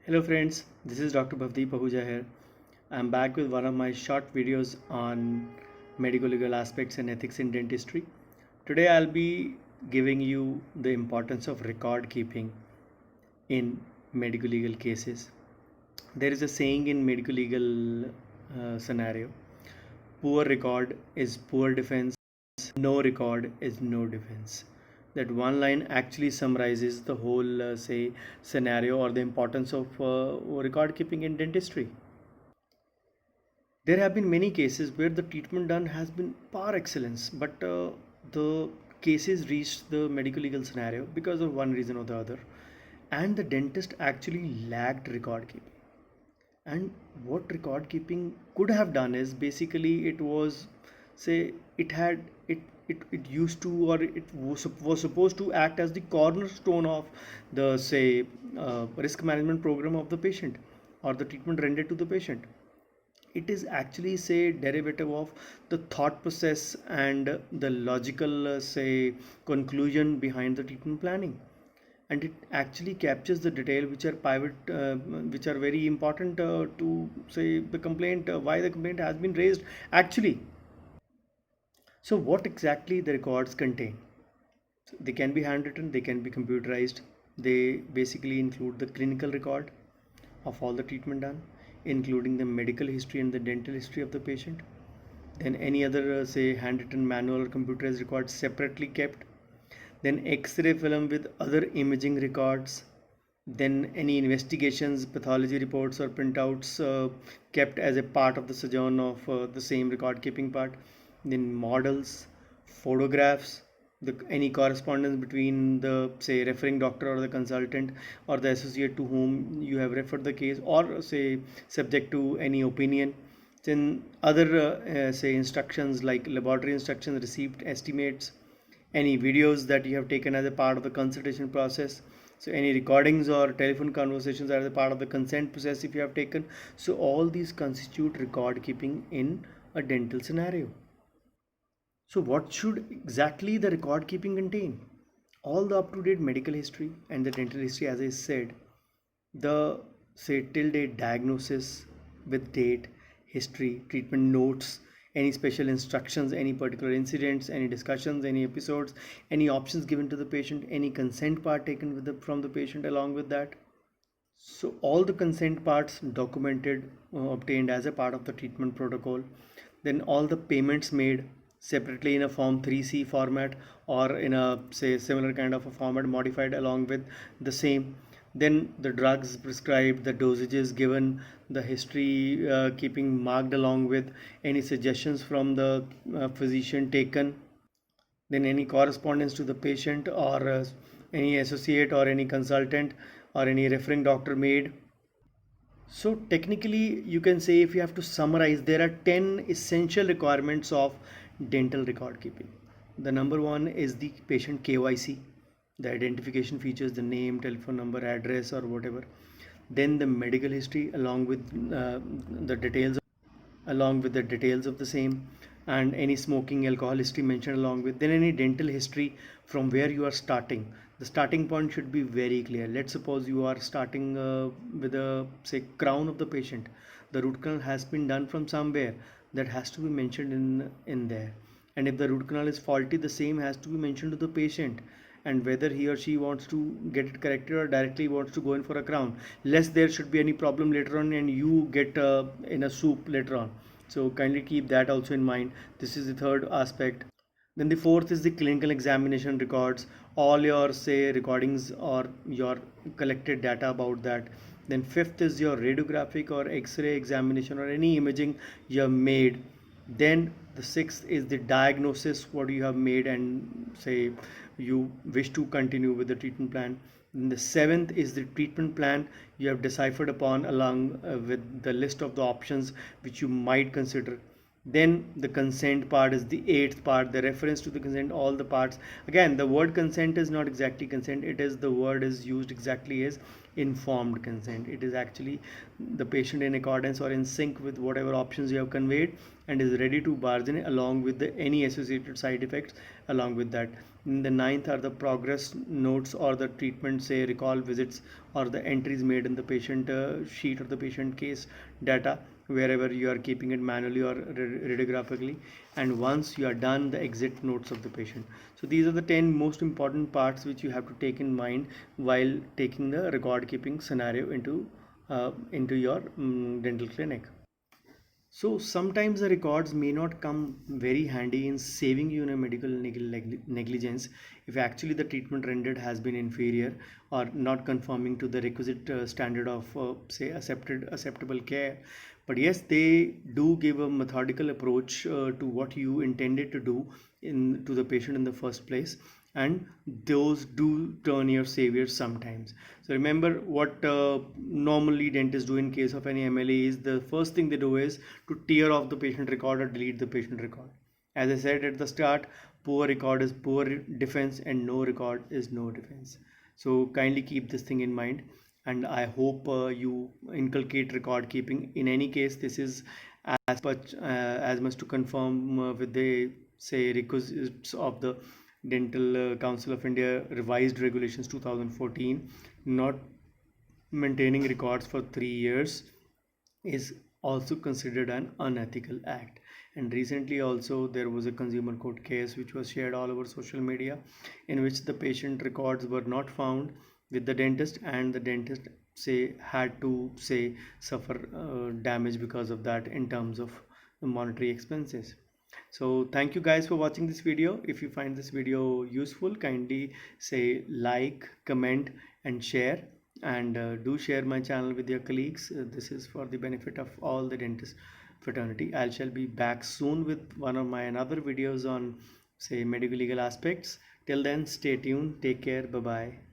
Hello friends, this is Dr. Bhavdeep Ahuja here. I'm back with one of my short videos on medical legal aspects and ethics in dentistry. Today I'll be giving you the importance of record keeping in medical legal cases. There is a saying in medical legal scenario, poor record is poor defense, no record is no defense. That one line actually summarizes the whole say scenario or the importance of record keeping in dentistry. There have been many cases where the treatment done has been par excellence, but the cases reached the medical legal scenario because of one reason or the other, and the dentist actually lacked record keeping. And what record keeping could have done is basically it was, say, it had it used to, or was supposed to act as the cornerstone of the, say, risk management program of the patient or the treatment rendered to the patient. It is actually, say, derivative of the thought process and the logical, say, conclusion behind the treatment planning, and it actually captures the detail which are pivot which are very important to, say, the complaint, why the complaint has been raised actually. So what exactly the records contain? They can be handwritten, they can be computerized. They basically include the clinical record of all the treatment done, including the medical history and the dental history of the patient. Then any other, say, handwritten, manual, or computerized records separately kept. Then X-ray film with other imaging records. Then any investigations, pathology reports, or printouts kept as a part of the sojourn of the same record keeping part. Then models, photographs, any correspondence between the, say, referring doctor or the consultant or the associate to whom you have referred the case, or, say, subject to any opinion. Then other, say, instructions like laboratory instructions, received estimates, any videos that you have taken as a part of the consultation process, so any recordings or telephone conversations as a part of the consent process if you have taken. So all these constitute record keeping in a dental scenario. So what should exactly the record keeping contain? All the up to date medical history and the dental history, as I said, the, say, till date diagnosis with date, history, treatment notes, any special instructions, any particular incidents, any discussions, any episodes, any options given to the patient, any consent part taken from the patient along with that. So all the consent parts documented, obtained as a part of the treatment protocol. Then all the payments made separately in a form 3C format or in a, say, similar kind of a format modified along with the same. Then the drugs prescribed, the dosages given, the history keeping marked along with any suggestions from the physician taken. Then any correspondence to the patient or any associate or any consultant or any referring doctor made. So technically you can say, if you have to summarize, there are 10 essential requirements of dental record keeping. The number one is the patient KYC, the identification features, the name, telephone number, address, or whatever. Then the medical history the details along with the details of the same, and any smoking, alcohol history mentioned along with. Then any dental history from where you are starting. The starting point should be very clear. Let's suppose you are starting with a, say, crown of the patient. The root canal has been done from somewhere, that has to be mentioned in there. And if the root canal is faulty, the same has to be mentioned to the patient, and whether he or she wants to get it corrected or directly wants to go in for a crown, lest there should be any problem later on and you get in a soup later on. So kindly keep that also in mind. This is the third aspect. Then the fourth is the clinical examination records, all your, say, recordings or your collected data about that. Then fifth is your radiographic or x-ray examination or any imaging you have made. Then the sixth is the diagnosis, what you have made and, say, you wish to continue with the treatment plan. And the seventh is the treatment plan you have deciphered upon along with the list of the options which you might consider. Then the consent part is the eighth part, the reference to the consent, all the parts. Again, the word consent is not exactly consent, it is the word is used exactly as informed consent. It is actually the patient in accordance or in sync with whatever options you have conveyed and is ready to bargain along with any associated side effects along with that. In the ninth are the progress notes or the treatment, say recall visits or the entries made in the patient sheet or the patient case data, wherever you are keeping it manually or radiographically. And once you are done, the exit notes of the patient. So these are the 10 most important parts which you have to take in mind while taking the record keeping scenario into your dental clinic. So sometimes the records may not come very handy in saving you in a medical negligence if actually the treatment rendered has been inferior or not conforming to the requisite standard of say acceptable care. But yes, they do give a methodical approach to what you intended to do in to the patient in the first place, and those do turn your saviors sometimes. So remember what normally dentists do in case of any MLA is the first thing they do is to tear off the patient record or delete the patient record. As I said at the start, poor record is poor defense and no record is no defense. So kindly keep this thing in mind, and I hope you inculcate record keeping. In any case, this is as much to confirm with the say requisites of the Dental Council of India revised regulations 2014. Not maintaining records for 3 years is also considered an unethical act. And recently also there was a consumer court case which was shared all over social media, in which the patient records were not found with the dentist, and the dentist say had to say suffer damage because of that in terms of monetary expenses. So thank you guys for watching this video. If you find this video useful, kindly say like, comment and share, and do share my channel with your colleagues. This is for the benefit of all the dentist fraternity. I shall be back soon with one of my another videos on say medical legal aspects. Till then, stay tuned, take care, bye bye.